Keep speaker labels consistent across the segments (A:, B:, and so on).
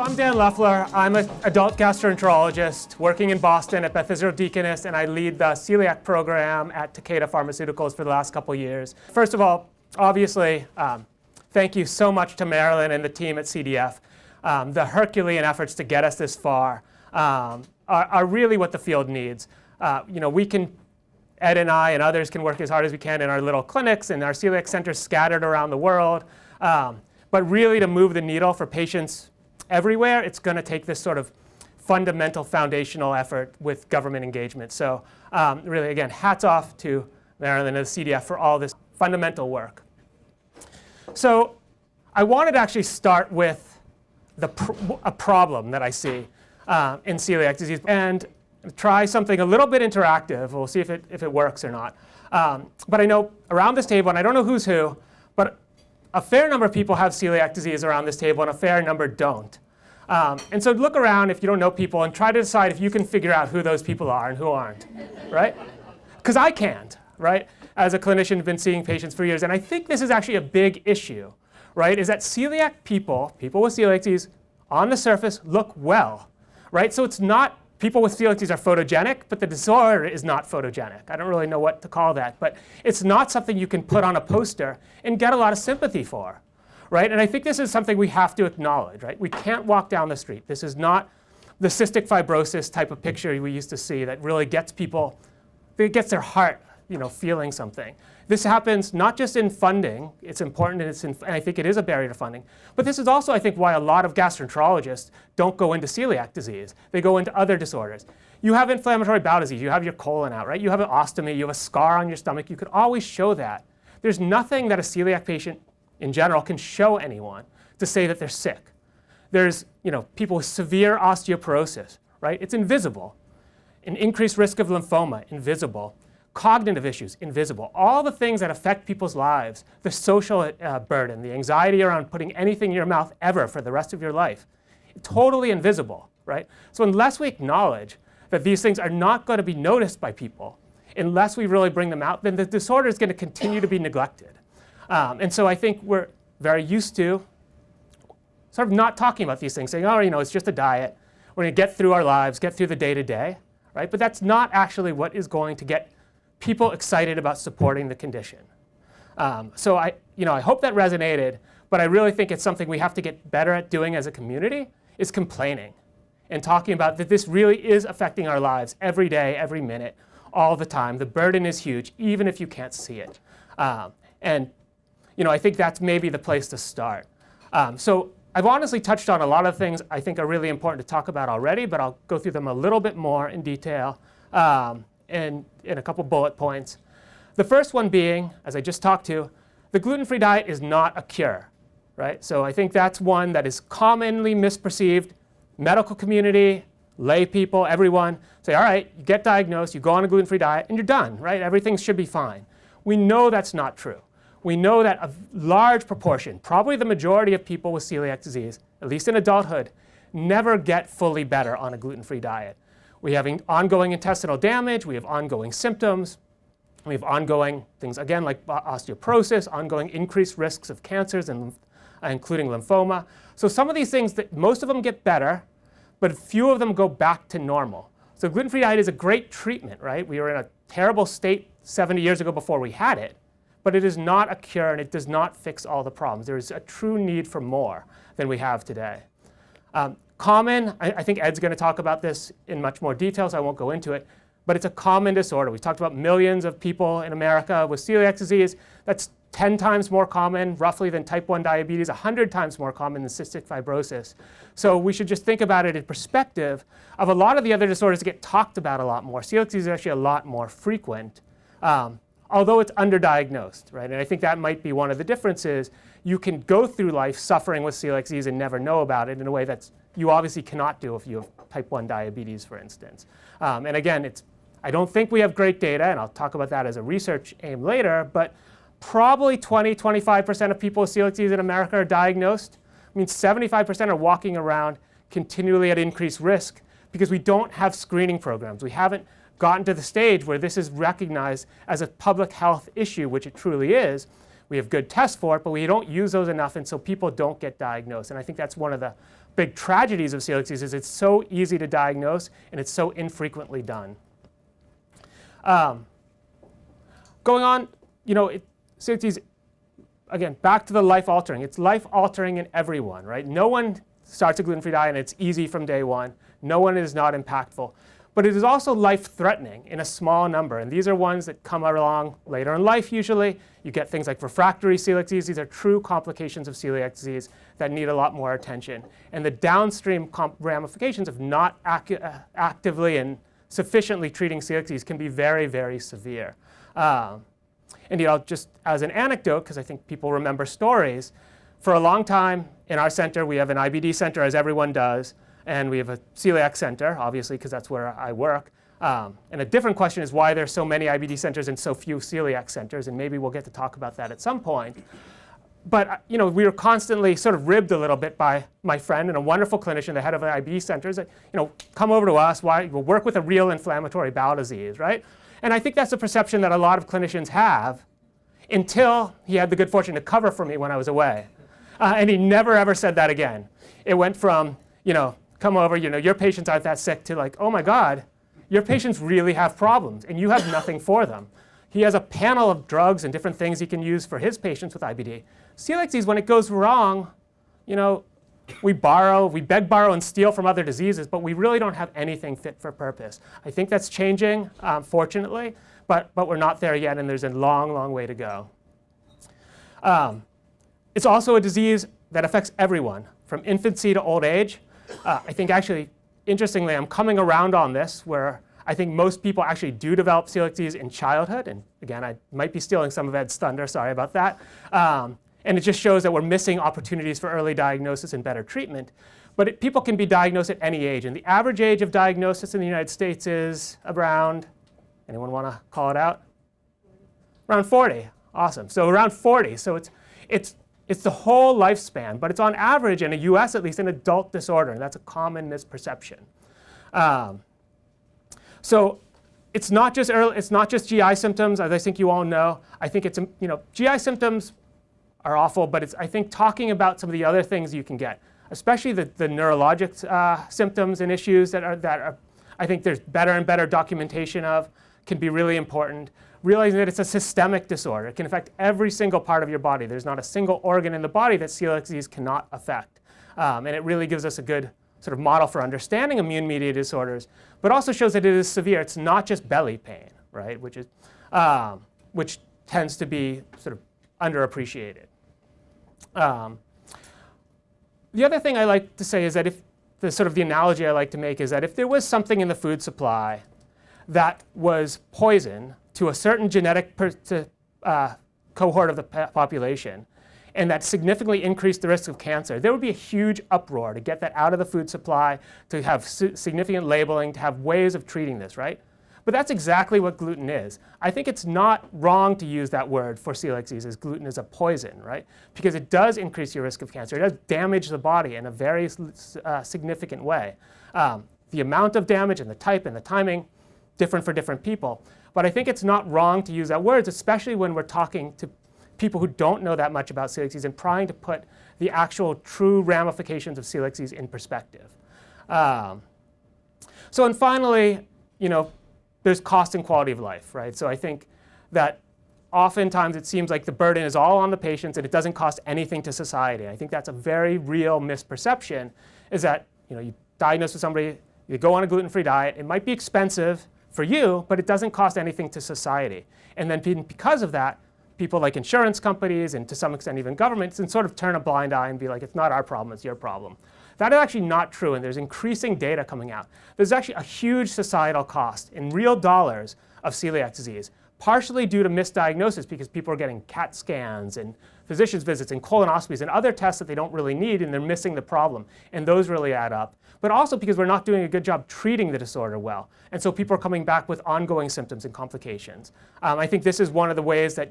A: So I'm Dan Lefler. I'm an adult gastroenterologist working in Boston at Beth Israel Deaconess, and I lead the Celiac program at Takeda Pharmaceuticals for the last couple years. First of all, obviously, thank you so much to Marilyn and the team at CDF. The Herculean efforts to get us this far are really what the field needs. We can, Ed and I and others can work as hard as we can in our little clinics and our celiac centers scattered around the world. But really to move the needle for patients everywhere, it's going to take this sort of fundamental foundational effort with government engagement. So really, again, hats off to Marilyn and the CDF for all this fundamental work. So I wanted to actually start with a problem that I see in celiac disease and try something a little bit interactive. We'll see if it works or not. But I know around this table, and I don't know who's who, but a fair number of people have celiac disease around this table, and a fair number don't. And so look around if you don't know people and try to decide if you can figure out who those people are and who aren't, right? Because I can't, right? As a clinician, I've been seeing patients for years, and I think this is actually a big issue, right? Is that celiac people with celiac disease, on the surface look well, right? So it's not people with celiac disease are photogenic, but the disorder is not photogenic. I don't really know what to call that, but it's not something you can put on a poster and get a lot of sympathy for, right? And I think this is something we have to acknowledge, right? We can't walk down the street. This is not the cystic fibrosis type of picture we used to see that really gets people, it gets their heart, feeling something. This happens not just in funding. It's important, and I think it is a barrier to funding. But this is also, I think, why a lot of gastroenterologists don't go into celiac disease. They go into other disorders. You have inflammatory bowel disease. You have your colon out, right? You have an ostomy. You have a scar on your stomach. You could always show that. There's nothing that a celiac patient in general can show anyone to say that they're sick. There's people with severe osteoporosis, right? It's invisible. An increased risk of lymphoma, invisible. Cognitive issues, invisible. All the things that affect people's lives, the social burden, the anxiety around putting anything in your mouth ever for the rest of your life, totally invisible, right? So unless we acknowledge that these things are not going to be noticed by people, unless we really bring them out, then the disorder is going to continue to be neglected. And so I think we're very used to sort of not talking about these things, saying, it's just a diet. We're going to get through our lives, get through the day-to-day, right? But that's not actually what is going to get people excited about supporting the condition. So I hope that resonated, but I really think it's something we have to get better at doing as a community, is complaining and talking about that this really is affecting our lives every day, every minute, all the time. The burden is huge, even if you can't see it. And I think that's maybe the place to start. So I've honestly touched on a lot of things I think are really important to talk about already, but I'll go through them a little bit more in detail. In a couple bullet points. The first one being, as I just talked to, the gluten-free diet is not a cure, right? So I think that's one that is commonly misperceived. Medical community, lay people, everyone say, all right, you get diagnosed, you go on a gluten-free diet, and you're done, right? Everything should be fine. We know that's not true. We know that a large proportion, probably the majority of people with celiac disease, at least in adulthood, never get fully better on a gluten-free diet. We have ongoing intestinal damage, we have ongoing symptoms, we have ongoing things, again, like osteoporosis, ongoing increased risks of cancers, and including lymphoma. So some of these things, most of them get better, but few of them go back to normal. So gluten-free diet is a great treatment, right? We were in a terrible state 70 years ago before we had it, but it is not a cure, and it does not fix all the problems. There is a true need for more than we have today. Common, I think Ed's going to talk about this in much more detail, so I won't go into it, but it's a common disorder. We've talked about millions of people in America with celiac disease. That's 10 times more common, roughly, than type 1 diabetes, 100 times more common than cystic fibrosis. So we should just think about it in perspective of a lot of the other disorders that get talked about a lot more. Celiac disease is actually a lot more frequent, although it's underdiagnosed, right? And I think that might be one of the differences. You can go through life suffering with celiac disease and never know about it in a way that's you obviously cannot do if you have type 1 diabetes, for instance. And again, I don't think we have great data, and I'll talk about that as a research aim later, but probably 25% of people with celiac disease in America are diagnosed. I mean, 75% are walking around continually at increased risk because we don't have screening programs. We haven't gotten to the stage where this is recognized as a public health issue, which it truly is. We have good tests for it, but we don't use those enough, and so people don't get diagnosed. And I think that's one of the big tragedies of celiac disease is it's so easy to diagnose and it's so infrequently done. Going on, celiac disease, again, back to the life-altering. It's life-altering in everyone, right? No one starts a gluten-free diet and it's easy from day one. No one is not impactful. But it is also life-threatening in a small number. And these are ones that come along later in life usually. You get things like refractory celiac disease. These are true complications of celiac disease that need a lot more attention. And the downstream ramifications of not actively and sufficiently treating celiac disease can be very, very severe. And just as an anecdote, because I think people remember stories, for a long time in our center, we have an IBD center, as everyone does, and we have a celiac center, obviously, because that's where I work. And a different question is why there's so many IBD centers and so few celiac centers, and maybe we'll get to talk about that at some point. But we were constantly sort of ribbed a little bit by my friend and a wonderful clinician, the head of the IBD centers, that come over to us, we'll work with a real inflammatory bowel disease, right? And I think that's a perception that a lot of clinicians have until he had the good fortune to cover for me when I was away. And he never ever said that again. It went from, come over, your patients aren't that sick, to like, oh my God, your patients really have problems and you have nothing for them. He has a panel of drugs and different things he can use for his patients with IBD. Celiac disease, when it goes wrong, we beg, borrow, and steal from other diseases, but we really don't have anything fit for purpose. I think that's changing, fortunately, but we're not there yet, and there's a long, long way to go. It's also a disease that affects everyone, from infancy to old age. I think actually, interestingly, I'm coming around on this, where I think most people actually do develop celiac disease in childhood. And again, I might be stealing some of Ed's thunder, sorry about that. And it just shows that we're missing opportunities for early diagnosis and better treatment. But people can be diagnosed at any age. And the average age of diagnosis in the United States is around, anyone want to call it out? Around 40. Awesome. So around 40. So it's the whole lifespan. But it's on average, in the US at least, an adult disorder. And that's a common misperception. So it's not just GI symptoms, as I think you all know. I think it's, GI symptoms are awful, but I think talking about some of the other things you can get, especially the neurologic symptoms and issues that are, I think there's better and better documentation of, can be really important. Realizing that it's a systemic disorder. It can affect every single part of your body. There's not a single organ in the body that celiac disease cannot affect. And it really gives us a good sort of model for understanding immune-mediated disorders, but also shows that it is severe. It's not just belly pain, right, which tends to be sort of underappreciated. The other thing I like to say is that the analogy I like to make is that if there was something in the food supply that was poison to a certain genetic cohort of the population, and that significantly increased the risk of cancer, there would be a huge uproar to get that out of the food supply, to have significant labeling, to have ways of treating this, right? But that's exactly what gluten is. I think it's not wrong to use that word for celiac disease, as gluten is a poison, right? Because it does increase your risk of cancer. It does damage the body in a very significant way. The amount of damage and the type and the timing, different for different people. But I think it's not wrong to use that word, especially when we're talking to people who don't know that much about celiac disease and trying to put the actual true ramifications of celiac disease in perspective. And finally, there's cost and quality of life, right? So I think that oftentimes it seems like the burden is all on the patients and it doesn't cost anything to society. I think that's a very real misperception, is that you diagnose with somebody, you go on a gluten-free diet, it might be expensive for you, but it doesn't cost anything to society. And then because of that, people like insurance companies and to some extent even governments can sort of turn a blind eye and be like, it's not our problem, it's your problem. That is actually not true, and there's increasing data coming out. There's actually a huge societal cost in real dollars of celiac disease, partially due to misdiagnosis because people are getting CAT scans and physician's visits and colonoscopies and other tests that they don't really need, and they're missing the problem, and those really add up. But also because we're not doing a good job treating the disorder well, and so people are coming back with ongoing symptoms and complications. I think this is one of the ways that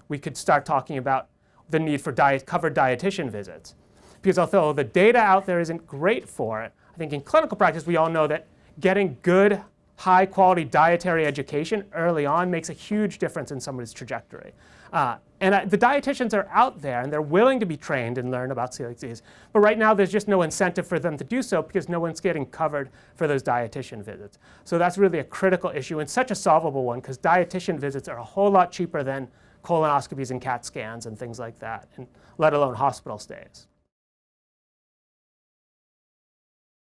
A: we could start talking about the need for covered dietitian visits. Because although the data out there isn't great for it, I think in clinical practice we all know that getting good, high-quality dietary education early on makes a huge difference in somebody's trajectory. The dietitians are out there and they're willing to be trained and learn about celiac disease. But right now there's just no incentive for them to do so because no one's getting covered for those dietitian visits. So that's really a critical issue and such a solvable one because dietitian visits are a whole lot cheaper than colonoscopies and CAT scans and things like that, and let alone hospital stays.